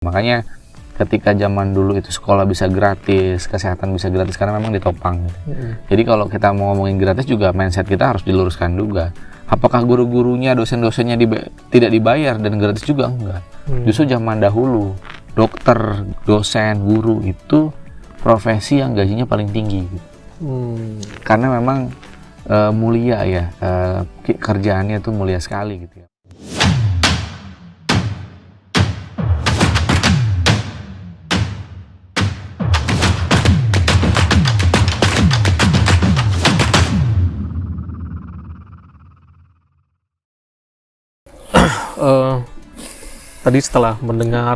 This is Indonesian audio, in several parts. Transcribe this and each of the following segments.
Makanya ketika zaman dulu itu sekolah bisa gratis, kesehatan bisa gratis karena memang ditopang gitu. Jadi kalau kita mau ngomongin gratis juga mindset kita harus diluruskan juga. Apakah guru-gurunya, dosen-dosennya tidak dibayar dan gratis juga? Enggak. Justru zaman dahulu dokter, dosen, guru itu profesi yang gajinya paling tinggi gitu. Karena memang mulia ya, kerjaannya tuh mulia sekali gitu ya. Tadi setelah mendengar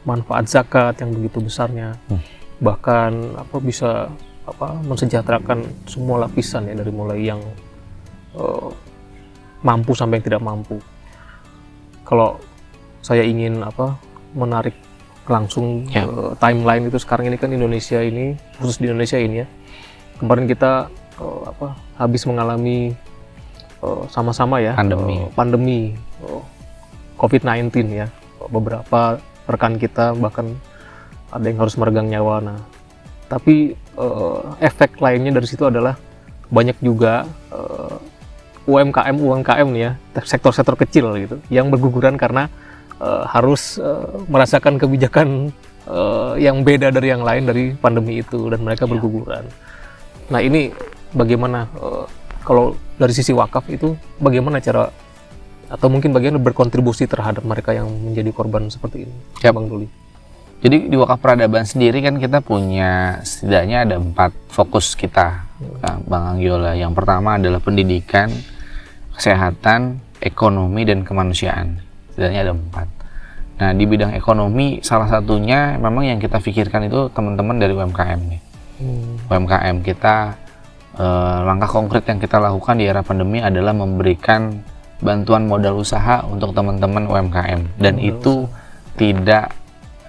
manfaat zakat yang begitu besarnya, bahkan bisa mensejahterakan semua lapisan ya, dari mulai yang mampu sampai yang tidak mampu. Kalau saya ingin menarik langsung timeline itu sekarang ini kan Indonesia ini, khusus di Indonesia ini ya, kemarin kita habis mengalami sama-sama ya pandemi COVID-19 ya. Beberapa rekan kita bahkan ada yang harus meregang nyawa. Nah, tapi efek lainnya dari situ adalah banyak juga UMKM nih ya, sektor-sektor kecil gitu yang berguguran karena harus merasakan kebijakan yang beda dari yang lain dari pandemi itu, dan mereka berguguran. Nah, ini bagaimana kalau dari sisi wakaf itu bagaimana cara atau mungkin bagian berkontribusi terhadap mereka yang menjadi korban seperti ini, Bang Duli? Jadi di Wakaf Peradaban sendiri kan kita punya setidaknya ada 4 fokus kita, Bang Anggiola. Yang pertama adalah pendidikan, kesehatan, ekonomi, dan kemanusiaan. Setidaknya ada 4. Nah, di bidang ekonomi salah satunya memang yang kita pikirkan itu teman-teman dari UMKM nih. UMKM kita, langkah konkret yang kita lakukan di era pandemi adalah memberikan bantuan modal usaha untuk teman-teman UMKM, dan itu tidak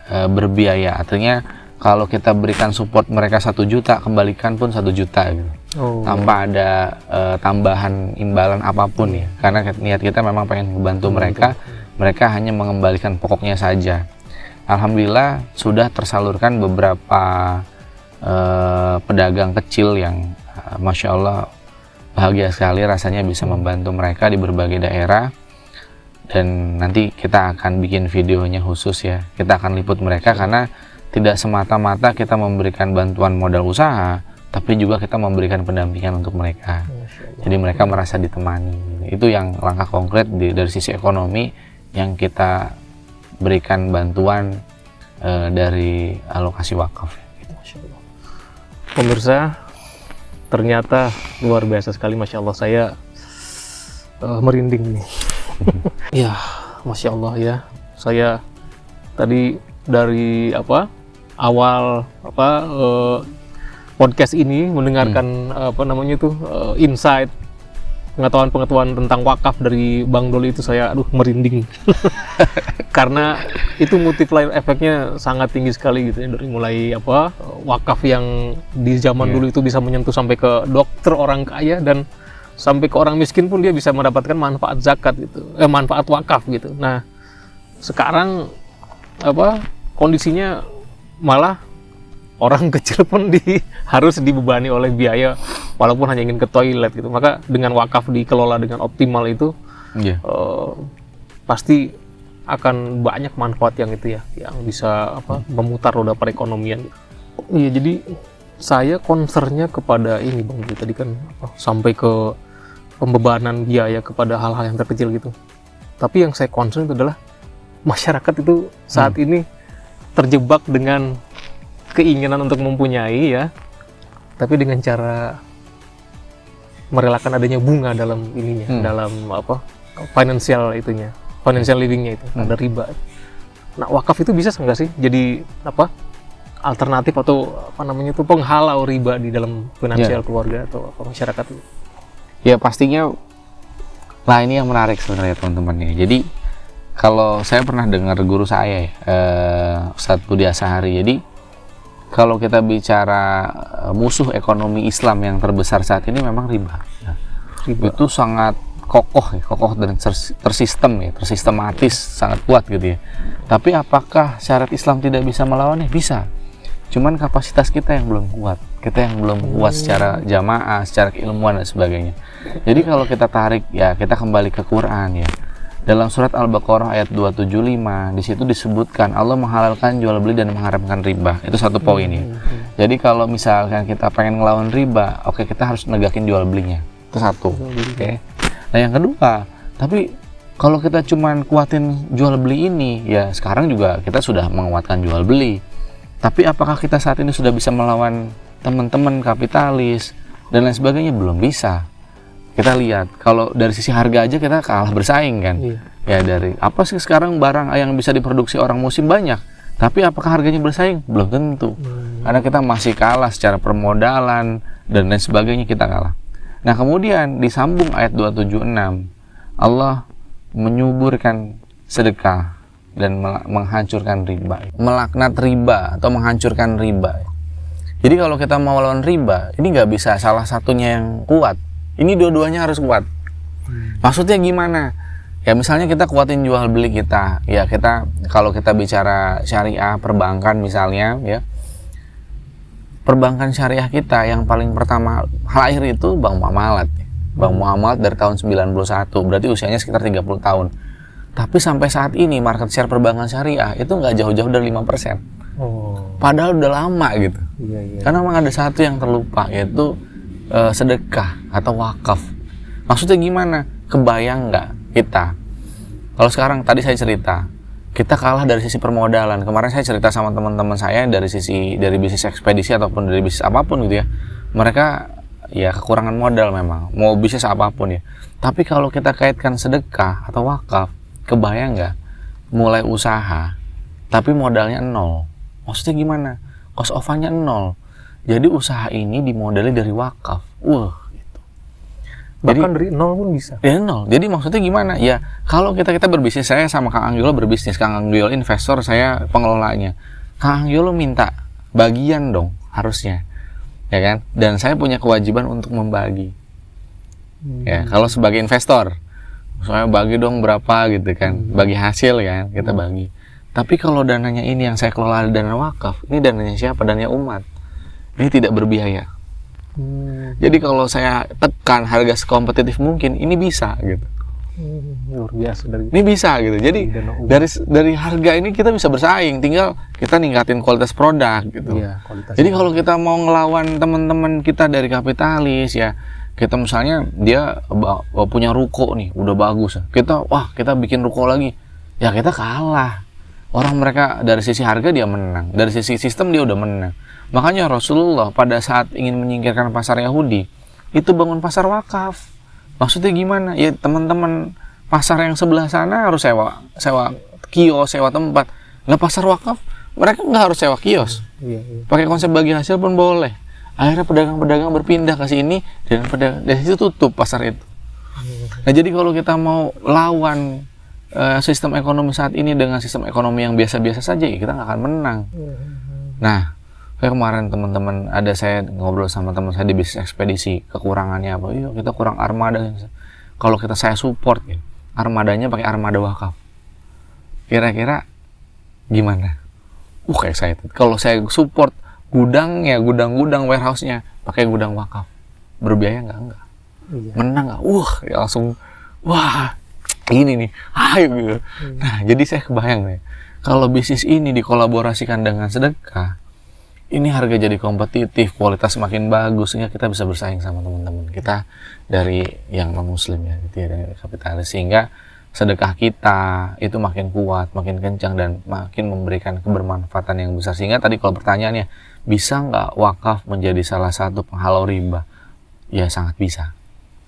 berbiaya. Artinya kalau kita berikan support mereka 1 juta, kembalikan pun 1 juta gitu. Tanpa ada tambahan imbalan apapun ya, karena niat kita memang pengen membantu mereka. Mereka hanya mengembalikan pokoknya saja. Alhamdulillah sudah tersalurkan beberapa pedagang kecil yang Masya Allah bahagia sekali rasanya bisa membantu mereka di berbagai daerah. Dan nanti kita akan bikin videonya khusus ya, kita akan liput mereka, karena tidak semata-mata kita memberikan bantuan modal usaha, tapi juga kita memberikan pendampingan untuk mereka. Jadi mereka merasa ditemani. Itu yang langkah konkret dari sisi ekonomi yang kita berikan bantuan dari alokasi wakaf. Pemirsa, ternyata luar biasa sekali, Masya Allah, saya merinding nih. Ya, Masya Allah ya, saya tadi dari awal podcast ini mendengarkan insight, pengetahuan tentang wakaf dari Bang Doli itu, saya merinding. Karena itu multiplier efeknya sangat tinggi sekali gitu ya, dari mulai wakaf yang di zaman dulu itu bisa menyentuh sampai ke dokter orang kaya, dan sampai ke orang miskin pun dia bisa mendapatkan manfaat zakat gitu, manfaat wakaf gitu. Nah, sekarang kondisinya malah orang kecil pun harus dibebani oleh biaya walaupun hanya ingin ke toilet gitu. Maka dengan wakaf dikelola dengan optimal itu pasti akan banyak manfaat yang itu ya, yang bisa memutar roda perekonomian. Iya, jadi saya concernnya kepada ini Bang, tadi kan sampai ke pembebanan biaya kepada hal-hal yang terkecil gitu. Tapi yang saya concern itu adalah masyarakat itu saat ini terjebak dengan keinginan untuk mempunyai ya, tapi dengan cara merelakan adanya bunga dalam ininya, dalam financial livingnya itu, ada riba. Nah, wakaf itu bisa nggak sih jadi alternatif atau penghalau riba di dalam finansial keluarga atau masyarakat itu? Ya pastinya lah, ini yang menarik sebenarnya teman-teman ya. Jadi kalau saya pernah dengar guru saya Ustadz Budi Asahari, jadi kalau kita bicara musuh ekonomi Islam yang terbesar saat ini memang riba. Riba itu sangat kokoh dan tersistem ya, tersistematis, sangat kuat gitu ya. Tapi apakah syariat Islam tidak bisa melawannya? Bisa. Cuman kapasitas kita yang belum kuat. Kita yang belum kuat secara jamaah, secara keilmuan dan sebagainya. Jadi kalau kita tarik ya, kita kembali ke Quran ya. Dalam surat Al-Baqarah ayat 275, di situ disebutkan Allah menghalalkan jual beli dan mengharamkan riba. Itu satu poin ya. Jadi kalau misalkan kita pengen ngelawan riba, oke, kita harus negakin jual belinya. Itu satu. Oke. Nah, yang kedua, tapi kalau kita cuman kuatin jual beli ini, ya sekarang juga kita sudah menguatkan jual beli. Tapi apakah kita saat ini sudah bisa melawan teman-teman kapitalis dan lain sebagainya? Belum bisa. Kita lihat, kalau dari sisi harga aja kita kalah bersaing kan. Ya dari apa sih sekarang barang yang bisa diproduksi orang muslim banyak, tapi apakah harganya bersaing? Belum tentu. Karena kita masih kalah secara permodalan dan lain sebagainya, kita kalah. Nah kemudian disambung ayat 276, Allah menyuburkan sedekah dan menghancurkan riba, melaknat riba atau menghancurkan riba. Jadi kalau kita mau lawan riba, ini nggak bisa salah satunya yang kuat. Ini dua-duanya harus kuat. Maksudnya gimana? Ya misalnya kita kuatin jual beli kita. Ya kita, kalau kita bicara syariah perbankan misalnya ya, perbankan syariah kita yang paling pertama lahir itu Bank Muamalat. Bank Muamalat dari tahun 91, berarti usianya sekitar 30 tahun. Tapi sampai saat ini market share perbankan syariah itu nggak jauh-jauh dari 5%. Padahal udah lama gitu. Karena memang ada satu yang terlupa, yaitu sedekah atau wakaf. Maksudnya gimana? Kebayang nggak kita? Kalau sekarang tadi saya cerita, kita kalah dari sisi permodalan. Kemarin saya cerita sama teman-teman saya dari bisnis ekspedisi ataupun dari bisnis apapun gitu ya. Mereka ya kekurangan modal memang, mau bisnis apapun ya. Tapi kalau kita kaitkan sedekah atau wakaf, kebayang nggak? Mulai usaha, tapi modalnya 0. Maksudnya gimana? Cost of fund-nya 0. Jadi usaha ini dimodali dari wakaf. Gitu. Bahkan dari 0 pun bisa. Ya 0. Jadi maksudnya gimana? Ya kalau kita berbisnis, saya sama Kang Anggiola berbisnis, Kang Anggiola investor, saya pengelolanya. Kang Anggiola minta bagian dong harusnya, ya kan? Dan saya punya kewajiban untuk membagi. Ya kalau sebagai investor, misalnya bagi dong berapa gitu kan, bagi hasil kan, kita bagi. Tapi kalau dananya ini yang saya kelola dana wakaf, ini dananya siapa? Dananya umat. Ini tidak berbiaya. Jadi kalau saya tekan harga sekompetitif mungkin, ini bisa gitu. Luar biasa ini bisa gitu. Jadi dari harga ini kita bisa bersaing, tinggal kita ningkatin kualitas produk gitu. Jadi kalau kita mau ngelawan teman-teman kita dari kapitalis ya, kita misalnya dia punya ruko nih, udah bagus. Kita bikin ruko lagi. Ya kita kalah. Orang mereka dari sisi harga dia menang, dari sisi sistem dia udah menang. Makanya Rasulullah pada saat ingin menyingkirkan pasar Yahudi, itu bangun pasar wakaf. Maksudnya gimana? Ya teman-teman pasar yang sebelah sana harus sewa kios, sewa tempat. Nah pasar wakaf, mereka nggak harus sewa kios. Pakai konsep bagi hasil pun boleh. Akhirnya pedagang-pedagang berpindah ke sini, dan dari situ tutup pasar itu. Nah jadi kalau kita mau lawan sistem ekonomi saat ini dengan sistem ekonomi yang biasa-biasa saja, ya kita nggak akan menang. Nah, kayak kemarin teman-teman saya ngobrol sama teman saya di bisnis ekspedisi, kekurangannya apa? Iya, kita kurang armada. Kalau saya support ya, armadanya pakai armada wakaf. Kira-kira gimana? Kayak saya kalau saya support gudangnya, gudang warehouse-nya pakai gudang wakaf. Berbiaya enggak? Menang enggak? Ya langsung ini nih, ayo gitu. Nah, jadi saya kebayang nih, kalau bisnis ini dikolaborasikan dengan sedekah, ini harga jadi kompetitif, kualitas makin bagus, sehingga kita bisa bersaing sama teman-teman kita dari yang non-muslim ya, gitu ya, dari kapitalis, sehingga sedekah kita itu makin kuat, makin kencang, dan makin memberikan kebermanfaatan yang besar. Sehingga tadi kalau pertanyaannya, bisa nggak wakaf menjadi salah satu penghalau riba? Ya sangat bisa.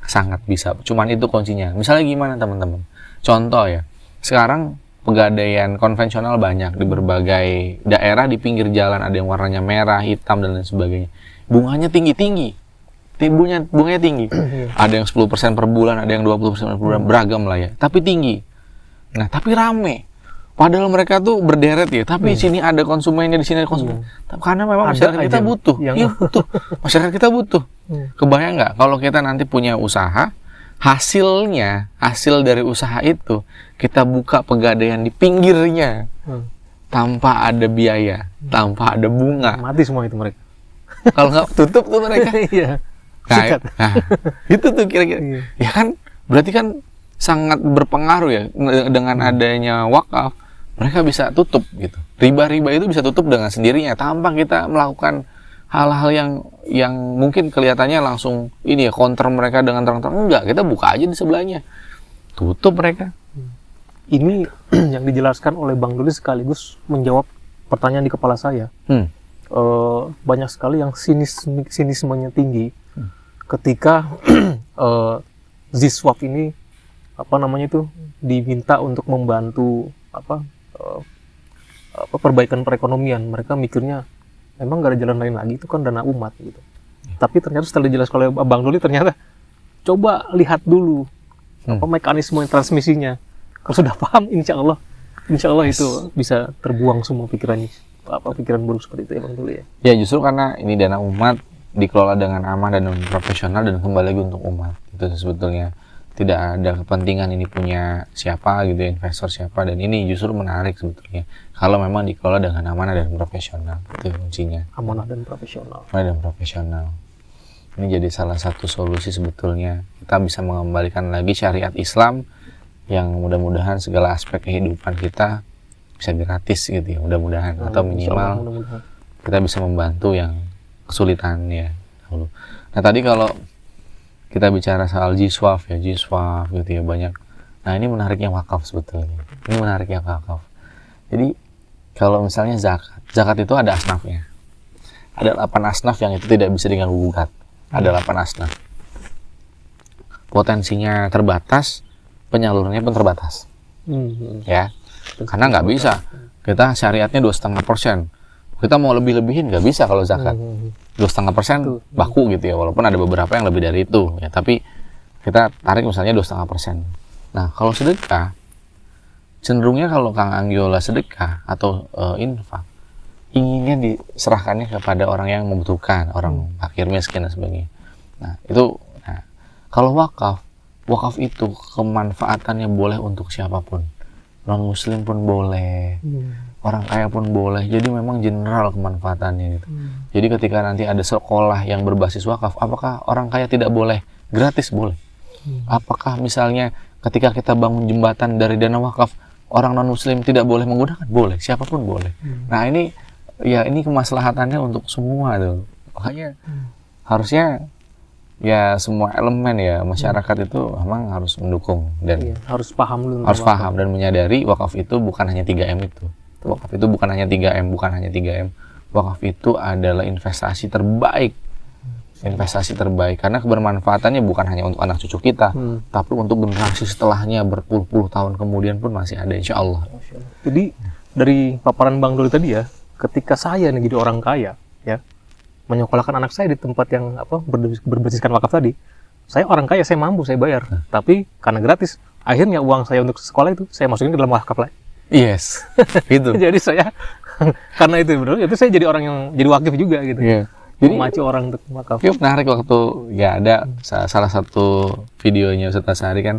Sangat bisa, cuman itu kuncinya. Misalnya gimana teman-teman? Contoh ya, sekarang pegadaian konvensional banyak di berbagai daerah, di pinggir jalan ada yang warnanya merah, hitam dan lain sebagainya. Bunganya tinggi-tinggi. Bunganya tinggi. Ada yang 10% per bulan, ada yang 20% per bulan, beragam lah ya. Tapi tinggi. Nah, tapi rame. Padahal mereka tuh berderet ya, tapi di sini ada konsumennya, di sini ada konsumen. Karena memang masyarakat kita butuh. Iya, butuh. Masyarakat kita butuh. Kebayang nggak kalau kita nanti punya usaha, hasil dari usaha itu kita buka pegadaian di pinggirnya tanpa ada biaya, tanpa ada bunga. Mati semua itu mereka. Kalau nggak tutup tuh mereka. Iya. Nah, itu tuh kira-kira. Iya. Ya kan, berarti kan sangat berpengaruh ya dengan adanya wakaf. Mereka bisa tutup gitu. Riba-riba itu bisa tutup dengan sendirinya tanpa kita melakukan hal-hal yang mungkin kelihatannya langsung ini ya counter mereka dengan terang-terang. Enggak, kita buka aja di sebelahnya. Tutup mereka. Ini yang dijelaskan oleh Bang Doli sekaligus menjawab pertanyaan di kepala saya. Banyak sekali yang sinismenya tinggi ketika Ziswaf ini diminta untuk membantu perbaikan perekonomian. Mereka mikirnya memang gak ada jalan lain lagi, itu kan dana umat gitu. Tapi ternyata setelah dijelaskan oleh Bang Doli, ternyata coba lihat dulu mekanisme transmisinya. Kalau sudah paham, insya Allah itu bisa terbuang semua pikiran buruk seperti itu ya Bang Doli ya. Ya justru karena ini dana umat dikelola dengan aman dan profesional dan kembali lagi untuk umat. Itu sebetulnya tidak ada kepentingan ini punya siapa gitu, investor siapa, dan ini justru menarik sebetulnya kalau memang dikelola dengan amanah dan profesional. Itu kuncinya. Amanah dan profesional. Amanah dan profesional. Ini jadi salah satu solusi sebetulnya. Kita bisa mengembalikan lagi syariat Islam yang mudah-mudahan segala aspek kehidupan kita bisa gratis gitu ya, mudah-mudahan. Atau minimal kita bisa membantu yang kesulitan ya dahulu. Nah tadi kalau kita bicara soal Ziswaf gitu ya, banyak. Nah ini menariknya wakaf sebetulnya. Ini menariknya wakaf. Jadi kalau misalnya zakat itu ada asnafnya. Ada 8 asnaf yang itu tidak bisa diganggu gugat. Ada 8 asnaf. Potensinya terbatas, penyalurannya pun terbatas. Ya, karena nggak bisa. Kita syariatnya 2,5%. Kita mau lebih-lebihin nggak bisa kalau zakat. 2,5% baku gitu ya, walaupun ada beberapa yang lebih dari itu ya, tapi kita tarik misalnya 2,5%. Nah kalau sedekah cenderungnya kalau Kang Anggiola sedekah atau infak inginnya diserahkannya kepada orang yang membutuhkan, orang fakir miskin dan sebagainya. Nah itu kalau wakaf itu kemanfaatannya boleh untuk siapapun, non muslim pun boleh, orang kaya pun boleh. Jadi memang general kemanfaatannya gitu. Jadi ketika nanti ada sekolah yang berbasis wakaf, apakah orang kaya tidak boleh? Gratis boleh. Apakah misalnya ketika kita bangun jembatan dari dana wakaf, orang non muslim tidak boleh menggunakan? Boleh, siapapun boleh. Nah ini kemaslahatannya untuk semua tuh. Makanya harusnya ya semua elemen ya masyarakat itu memang harus mendukung dan harus paham dulu. Harus paham dan menyadari wakaf itu bukan hanya 3M itu. Wakaf itu bukan hanya 3M. Wakaf itu adalah investasi terbaik. Karena kebermanfaatannya bukan hanya untuk anak cucu kita, tapi untuk generasi setelahnya berpuluh-puluh tahun kemudian pun masih ada, insya Allah. Jadi dari paparan Bang Doli tadi ya, ketika saya nih jadi orang kaya ya, menyekolahkan anak saya di tempat yang berbasiskan wakaf tadi, saya orang kaya, saya mampu, saya bayar. Tapi karena gratis, akhirnya uang saya untuk sekolah itu saya masukin ke dalam wakaf lagi. Yes, gitu. Jadi saya karena itu bro, itu saya jadi orang yang jadi wakif juga gitu. Jadi memacu orang untuk wakaf. Itu menarik waktu ya ada salah satu videonya Ustaz Asy'ari kan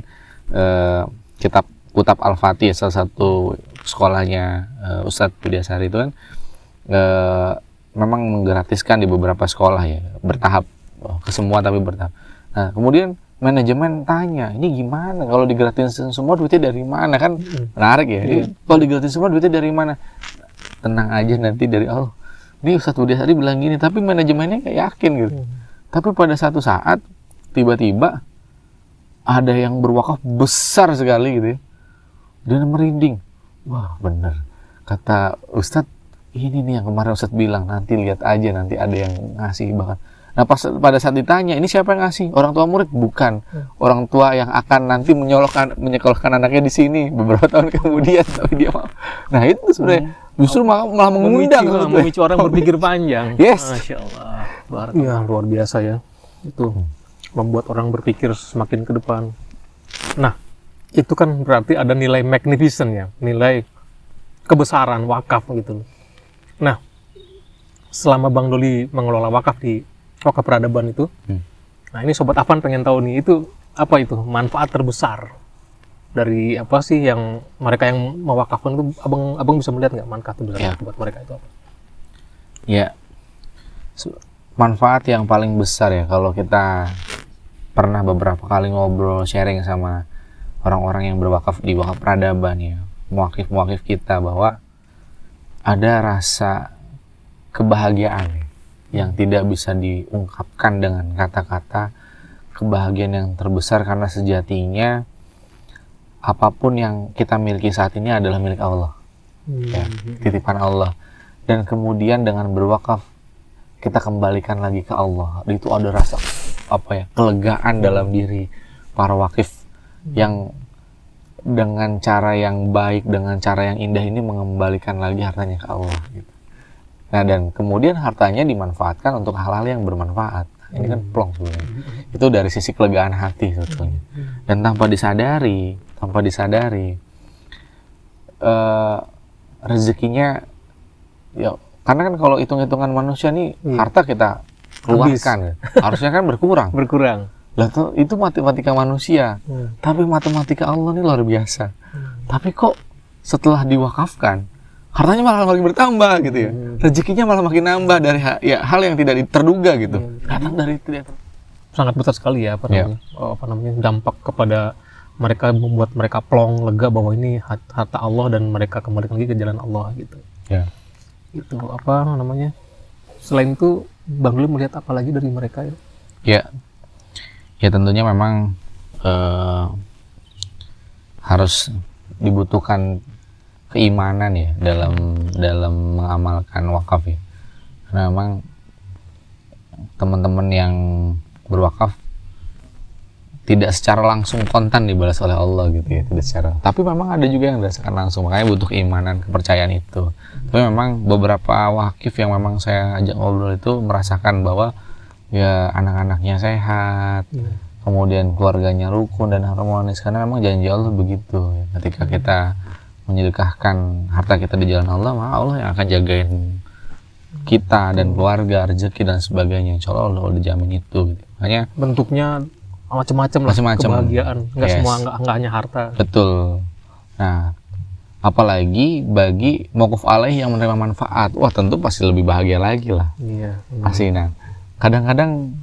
kitab Kutab Al-Fatih, salah satu sekolahnya Ustadz Budiasari itu kan memang menggratiskan di beberapa sekolah ya, bertahap, ke semua tapi bertahap. Nah kemudian manajemen tanya, ini gimana kalau digratisin semua duitnya dari mana, kan menarik ya. Kalau digratisin semua duitnya dari mana? Tenang aja, nanti dari Allah. Ini Ustadz Budiasari bilang gini, tapi manajemennya kayak yakin gitu. Tapi pada satu saat tiba-tiba ada yang berwakaf besar sekali gitu ya, dan merinding. Wah bener kata Ustadz, ini nih yang kemarin Ustadz bilang, nanti lihat aja, nanti ada yang ngasih bahkan. Nah pada saat ditanya, ini siapa yang ngasih? Orang tua murid? Bukan. Orang tua yang akan nanti menyekolahkan anaknya di sini beberapa tahun kemudian, tapi dia mau. Nah itu sebenarnya justru malah mengundang, memicu orang berpikir panjang. Yes. Masya Allah. Ya luar biasa ya. Itu membuat orang berpikir semakin ke depan. Nah itu kan berarti ada nilai magnificent ya, nilai kebesaran wakaf gitu. Nah selama Bang Doli mengelola wakaf di Wakaf Peradaban itu, nah ini Sobat Afan pengen tahu nih, itu apa itu manfaat terbesar dari apa sih yang mereka yang mewakafkan itu, abang bisa melihat nggak manfaat terbesar buat mereka itu apa? Ya, manfaat yang paling besar ya, kalau kita pernah beberapa kali ngobrol sharing sama orang-orang yang berwakaf di wakaf peradaban ya, muwakif kita, bahwa ada rasa kebahagiaan yang tidak bisa diungkapkan dengan kata-kata, kebahagiaan yang terbesar karena sejatinya apapun yang kita miliki saat ini adalah milik Allah, ya, titipan Allah. Dan kemudian dengan berwakaf kita kembalikan lagi ke Allah, itu ada rasa kelegaan dalam diri para wakif yang dengan cara yang baik, dengan cara yang indah ini mengembalikan lagi hartanya ke Allah gitu. Nah, dan kemudian hartanya dimanfaatkan untuk hal-hal yang bermanfaat. Ini kan plong sebenarnya. Itu dari sisi kelegaan hati sebetulnya. Dan tanpa disadari rezekinya ya, karena kan kalau hitung-hitungan manusia nih harta kita keluarkan harusnya kan berkurang. Lah itu matematika manusia. Tapi matematika Allah ini luar biasa. Tapi kok setelah diwakafkan hartanya malah makin bertambah gitu ya. Rezekinya malah makin nambah dari hal yang tidak terduga gitu. Datang dari tidak sangat besar sekali ya apa namanya dampak kepada mereka, membuat mereka plong, lega bahwa ini harta Allah dan mereka kembali lagi ke jalan Allah gitu. Ya. Itu apa namanya? Selain itu Bang Duli melihat apa lagi dari mereka ya? Ya tentunya memang harus dibutuhkan keimanan ya dalam mengamalkan wakaf ya. Karena memang teman-teman yang berwakaf tidak secara langsung kontan dibalas oleh Allah gitu ya, tidak secara. Tapi memang ada juga yang dirasakan langsung, makanya butuh keimanan, kepercayaan itu. Tapi memang beberapa wakif yang memang saya ajak ngobrol itu merasakan bahwa ya anak-anaknya sehat, kemudian keluarganya rukun dan harmonis, karena memang janji Allah begitu ya. Ketika kita menyedekahkan harta kita di jalan Allah, maka Allah yang akan jagain kita dan keluarga, rezeki dan sebagainya. Insya Allah udah dijamin itu gitu. Makanya bentuknya macam-macam lah, kebahagiaan, nggak hanya harta. Betul. Nah, apalagi bagi mauquf alaih yang menerima manfaat, wah tentu pasti lebih bahagia lagi lah. Iya. Pasti. Nah, kadang-kadang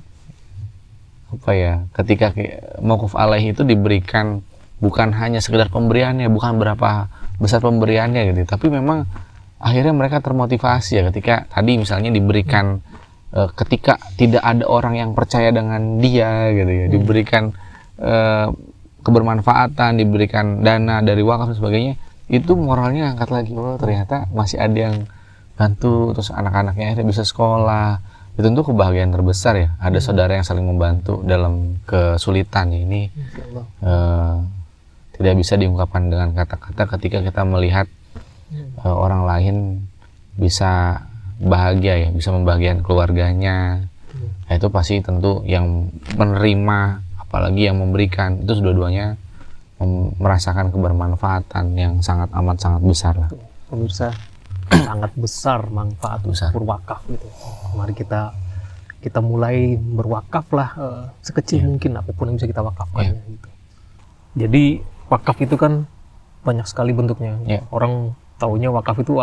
ketika mauquf alaih itu diberikan bukan hanya sekedar pemberiannya, bukan berapa besar pemberiannya gitu, tapi memang akhirnya mereka termotivasi ya ketika tadi misalnya diberikan ketika tidak ada orang yang percaya dengan dia gitu ya, diberikan kebermanfaatan, diberikan dana dari wakaf dan sebagainya, itu moralnya angkat lagi, oh ternyata masih ada yang bantu, terus anak-anaknya akhirnya bisa sekolah. Itu tentu kebahagiaan terbesar ya, ada saudara yang saling membantu dalam kesulitan ya. Ini tidak bisa diungkapkan dengan kata-kata ketika kita melihat orang lain bisa bahagia ya, bisa membahagiakan keluarganya. Nah, itu pasti tentu yang menerima apalagi yang memberikan itu dua-duanya merasakan kebermanfaatan yang sangat amat sangat besar lah. Pemirsa, sangat besar manfaat berwakaf gitu. Mari kita mulai berwakaf lah sekecil mungkin apapun yang bisa kita wakafkan gitu. Jadi wakaf itu kan banyak sekali bentuknya. Orang taunya wakaf itu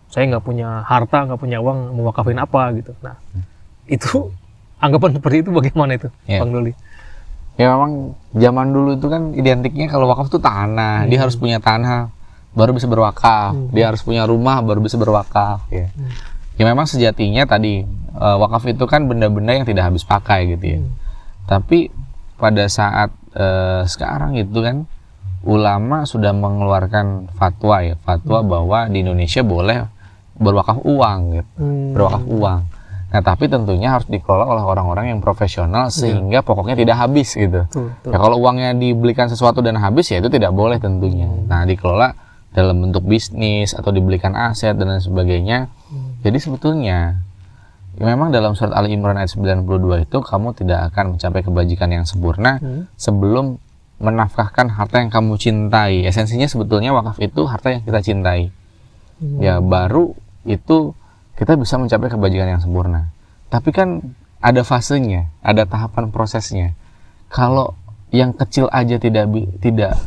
saya nggak punya harta, nggak punya uang, mau wakafin apa gitu. Nah, itu anggapan seperti itu bagaimana itu, Bang Duli? Ya memang zaman dulu itu kan identiknya kalau wakaf itu tanah, dia harus punya tanah baru bisa berwakaf, dia harus punya rumah baru bisa berwakaf. Ya memang sejatinya tadi wakaf itu kan benda-benda yang tidak habis pakai gitu ya. Tapi pada saat sekarang itu kan ulama sudah mengeluarkan fatwa bahwa di Indonesia boleh berwakaf uang gitu, berwakaf uang. Nah tapi tentunya harus dikelola oleh orang-orang yang profesional sehingga pokoknya tidak habis gitu. Ya kalau uangnya dibelikan sesuatu dan habis ya itu tidak boleh tentunya. Nah dikelola dalam bentuk bisnis atau dibelikan aset dan lain sebagainya. Jadi sebetulnya ya memang dalam surat Ali Imran ayat 92 itu kamu tidak akan mencapai kebajikan yang sempurna sebelum menafkahkan harta yang kamu cintai. Esensinya sebetulnya wakaf itu harta yang kita cintai. Ya baru itu kita bisa mencapai kebajikan yang sempurna. Tapi kan ada fasenya, ada tahapan prosesnya. Kalau yang kecil aja tidak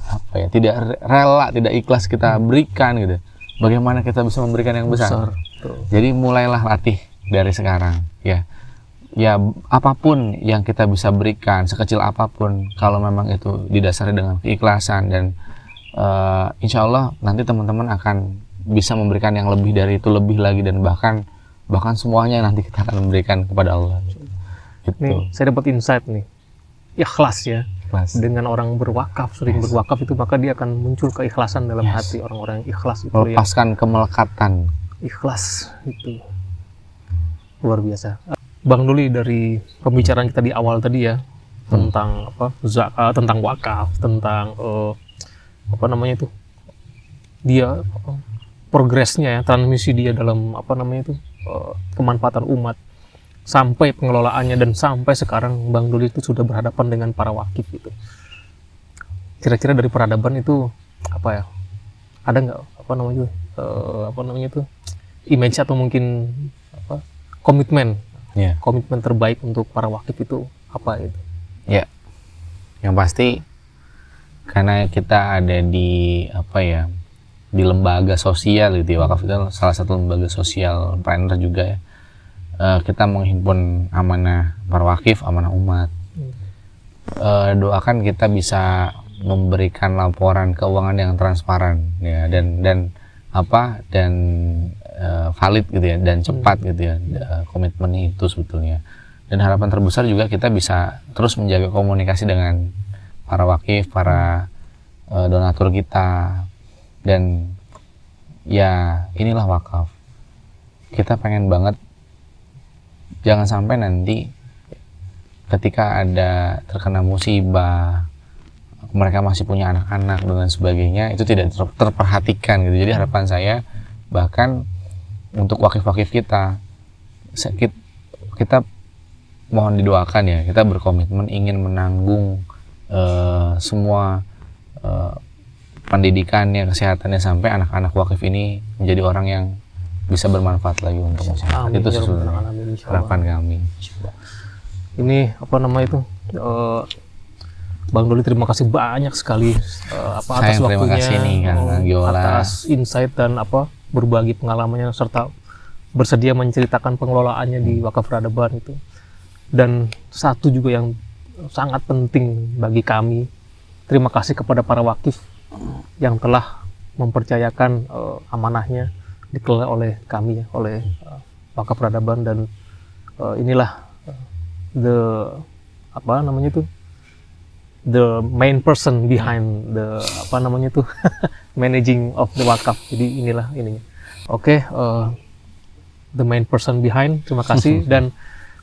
apa ya, tidak rela, tidak ikhlas kita berikan gitu. Bagaimana kita bisa memberikan yang besar? Jadi mulailah latih dari sekarang ya. Ya apapun yang kita bisa berikan, sekecil apapun, kalau memang itu didasari dengan keikhlasan dan insya Allah nanti teman-teman akan bisa memberikan yang lebih dari itu, lebih lagi, dan bahkan semuanya nanti kita akan memberikan kepada Allah. Gitu. Nih, saya dapat insight nih, ikhlas ya. Ikhlas. Dengan orang berwakaf, sering berwakaf itu, maka dia akan muncul keikhlasan dalam hati orang-orang yang ikhlas itu. Melepaskan kemelekatan. Ikhlas itu luar biasa. Bang Duli, dari pembicaraan kita di awal tadi ya tentang zakat, tentang wakaf, tentang dia progresnya ya, transmisi dia dalam kemanfaatan umat, sampai pengelolaannya, dan sampai sekarang Bang Duli itu sudah berhadapan dengan para wakif itu. Kira-kira dari peradaban itu apa ya? Ada nggak image atau mungkin komitmen terbaik untuk para wakif itu apa itu? Ya, yang pasti karena kita ada di di lembaga sosial gitu ya, wakaf itu salah satu lembaga sosial planner juga ya. Kita menghimpun amanah para wakif, amanah umat. Doakan kita bisa memberikan laporan keuangan yang transparan ya, dan valid gitu ya, dan cepat gitu ya, komitmen itu sebetulnya. Dan harapan terbesar juga kita bisa terus menjaga komunikasi dengan para wakif, para donatur kita, dan ya inilah wakaf. Kita pengen banget jangan sampai nanti ketika ada terkena musibah, mereka masih punya anak-anak dan lain sebagainya, itu tidak terperhatikan gitu. Jadi harapan saya bahkan untuk wakif-wakif kita mohon didoakan ya, kita berkomitmen ingin menanggung semua pendidikannya, kesehatannya, sampai anak-anak wakif ini menjadi orang yang bisa bermanfaat lagi untuk masyarakat. Itu sebenarnya harapan kami. Ini Bang Doli, terima kasih banyak sekali atas waktunya, atas insight dan berbagi pengalamannya, serta bersedia menceritakan pengelolaannya di Wakaf Peradaban itu. Dan satu juga yang sangat penting bagi kami, terima kasih kepada para wakif yang telah mempercayakan amanahnya dikelola oleh kami ya, oleh Wakaf Peradaban. Dan inilah the main person behind the managing of the wakaf. Jadi inilah ininya. Oke, the main person behind. Terima kasih. Dan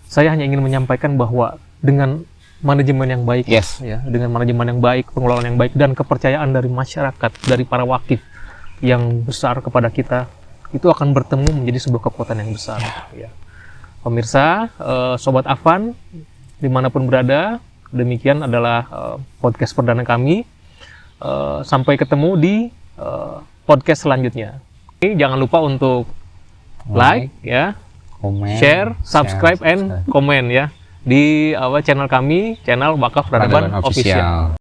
saya hanya ingin menyampaikan bahwa dengan manajemen yang baik, ya, dengan manajemen yang baik, pengelolaan yang baik, dan kepercayaan dari masyarakat, dari para wakif yang besar kepada kita, itu akan bertemu menjadi sebuah kekuatan yang besar. Ya. Pemirsa, Sobat Afan, dimanapun berada, demikian adalah podcast perdana kami. Sampai ketemu di podcast selanjutnya. Jangan lupa untuk like ya, share, subscribe, and komen ya di channel kami, channel Wakaf Peradaban Official.